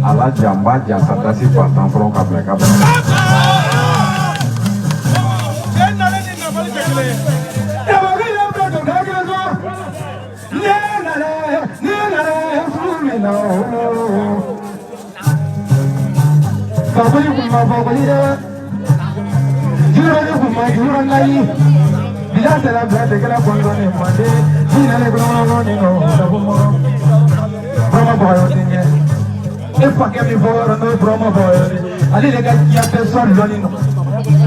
Ala jamba jasa tasi pasang front kabla kabla. E pa che mi vuole noi promo poi. Ali le gatti a persone non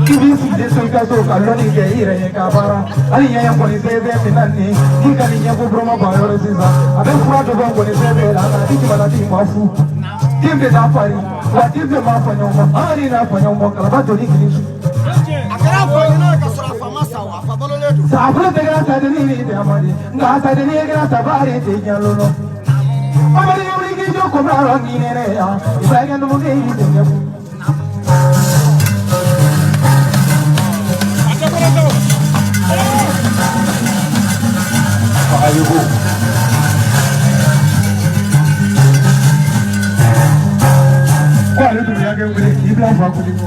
Kibisi de soika soka loni ke ire kabara. Ali ya poni sebe minani. Kikali ya broma ba yore sisa. Abe fura to bon poni sebe la na tiki bala ti mafu. Timbe da pari. Wa timbe ma fanyo mo. Ari na fanyo mo kala ba to ni kilisu. Akara fanyo na ka sura fama sawa fa balole do. Sa afro te gra sa de ni de amadi. Nga sa de ni gra sa bare te nyalolo. Amadi yuri ki jo ko bra ro ni ne ya. Isa ga no mo ke ni de nyabu. Ayubu. Kwa leo tumiage ule kibla fa kuliko.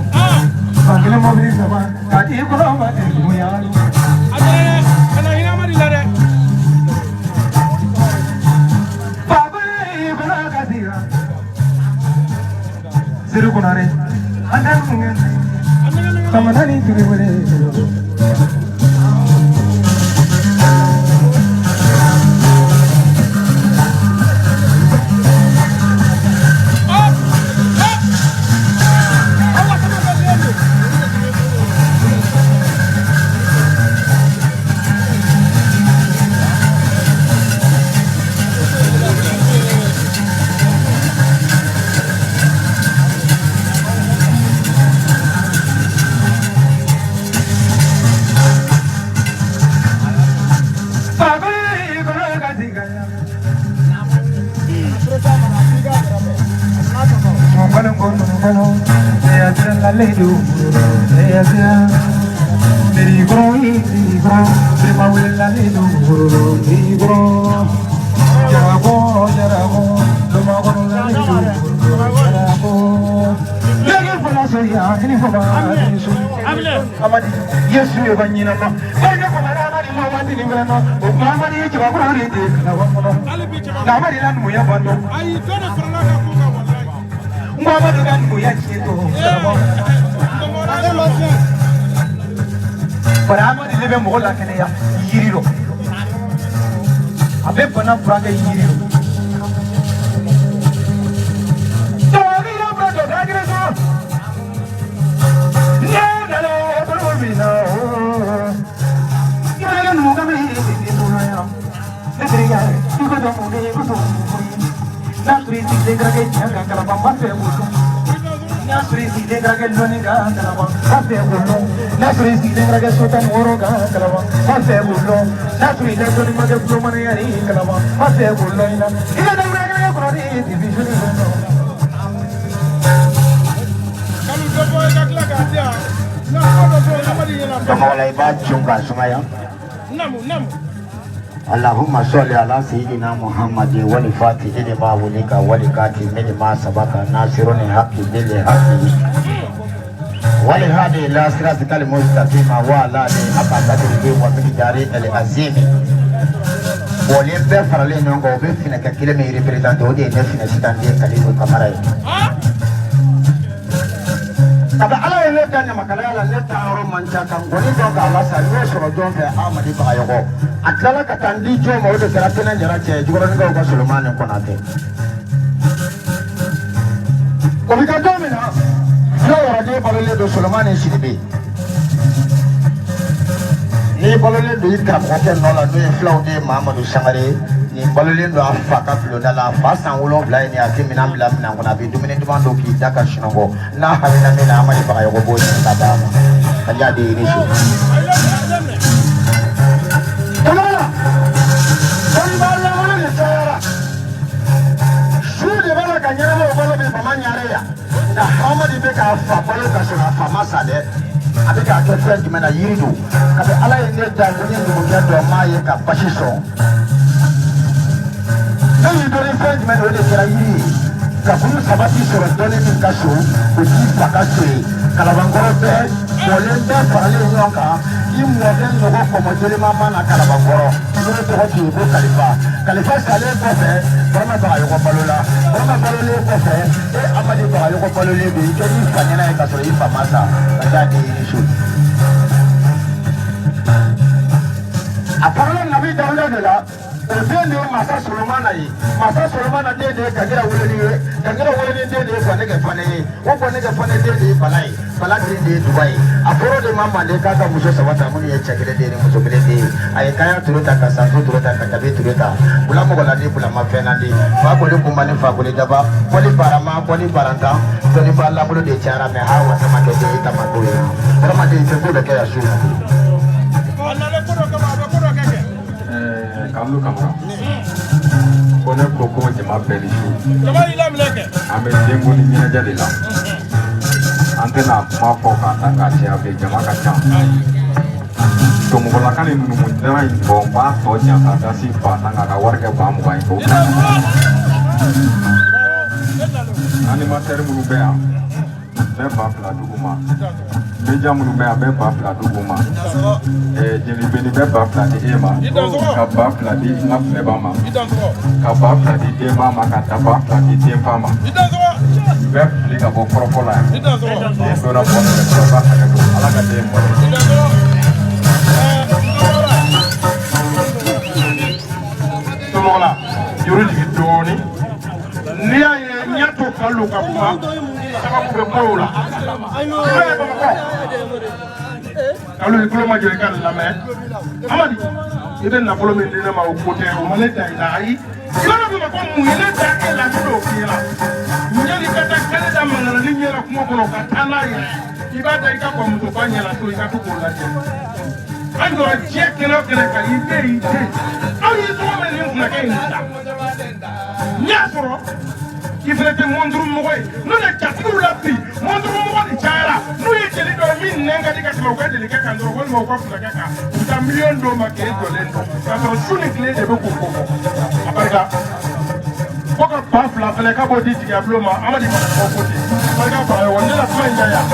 Bangile mobili sama kati ko ma de dunia. Ana ina mari lare. Baba ibna kadira. Siru kunare. Andan mungen. Samadani turi bole. Yesu ebanyina ma banya komara amali mo wandi nimrano o mamari chiba kurari de na mari lan mu ya bando Ai dole farala ka kuka wallahi. mamadu gan mu ya chito para amadi lebe mo la kene ya yiriro abe bana furaga yiriro to ni ya brado dagire so اللهم صل على سيدنا محمد والفاتح لما ولك والكاتب لما سبق ناصر الحق بالحق ولهذه الى صراطك المستقيم وعلى حق قدره ومقداره العظيم ولين بفر لين نغو بفنا كلمه ريبريزانت ودي نفنا سيدان دي كلمه كمراي Kaba ala ele kan na makala ala leta aro mancha kan goni don ga ala sa ne so don fe amadi ba yogo atala ka tandi jo mo de karatena jara che jugoro ngo ko Suleiman ko na te ko bi ka do me na yo wara de balole do Suleiman sidibe ni balole do ita ko ke no la no flow de Mamadou Sangare ni balole do afa ka flo da la fa san wolon bla ni akimina bla na ko na bi dumine demando ki daka shinongo na halina me na amadi ba yogo bo ni ta ba kanya de ni shi tamala kon balla wala ni sayara shude bala kanya mo bala be pamanya ya da amadi be ka fa bala ka shira fa masade abika ke friend mena yirido kabe ala yende da ni ndu ya do maye ka bashiso ni do ni friend mena de kira yiri ka kunu sabati soro dole ni ka so o ti pakaso kala bangoro be dole be parale nyoka imwo den no ko mo jere mama na kala bangoro dole to ti bo kalifa sale ko fe bama ba yo ko balola bama balole ko fe e amadi ba yo ko balole be ke ni fanyana ka so ifa masa ka di ni shu a parole nabi dawla de la den de ye masa solomana ye masa solomana den de ye kagira wuleni ye kagira wuleni den de ye fanɛgɛ fane ye o fanɛgɛ fane den de ye bala ye bala den de ye duba ye a fɔra de ma manden k'a ka muso saba ta minnu ye cɛ kelen den ni muso kelen den ye a ye kaya turu ta ka sanso turu ta ka tabi turu ta bula mɔgɔ la di bula ma fɛn na di fa koli kunba ni fa koli daba kɔli barama kɔli barantan dɔnni ba labolo de cayara mɛ a wasa ma kɛ den ye tamako ye hadamaden tɛ ko bɛ kɛ yan su Kalu kamara ko ne ko ko jama bɛɛ ni su an bɛ denko ni ɲɛnajɛ de la an tɛna kuma fɔ k'a ta k'a caya fɛ jama ka ca tomɔgɔlaka ni numudara in bɔ n b'a tɔ jan k'a da si ba tan k'a ka wari kɛ ba mugan ye k'o bila animatɛri minnu bɛ yan bɛɛ ba fila dugu ma meja minnu bɛ yan bɛɛ ba fila dugu ma jelibeni bɛɛ ba fila di e ma ka ba fila di n ka filɛba ma ka ba fila di denba ma ka ta ba fila di denfa ma bɛɛ fili ka bɔ kɔrɔfɔ la yan den donna fɔ fɛ kɔrɔba hakɛ to ala ka den bɔ tomɔgɔla juru jigin dɔɔni n'i y'a ye n y'a to kalu ka kuma sababu bɛ bɔ o la kalu i tulo ma jɔ i ka lamɛn amadi i bɛ nafolo min di ne ma o ko tɛ o ma ne da i la ayi i b'a dɔn ko mun ye ne da e la ne t'o f'i ɲɛna yanni i ka taa kɛnɛ da manana ni ɲɛna kungo kɔnɔ ka taa n'a yɛrɛ i b'a da i ka bamusoba ɲɛna so i ka to k'o lajɛ an jɔra diɲɛ kɛnɛ o kɛnɛ kan i den y'i den aw ye tɔgɔ min nin fulakɛ in ta n y'a sɔrɔ i fana tɛ mɔnturumɔgɔ ye n'o ye jatigiw la bi mɔnturumɔgɔ de cayara n'u ye jeli dɔ ye min nɛn ka di ka tɛmɛ u ka jelikɛ kan dɔrɔn walima u ka fulakɛ kan u taa miliyɔn dɔw ma k'e jɔlen don k'a sɔrɔ su ni tile de bɛ k'u kɔkɔ a barika fo ka ba fila fɛnɛ k'a b'o di jigiyabulo ma amadi fana k'o ko ten a barika fara ɲɔgɔn ne la kuma in diya yan.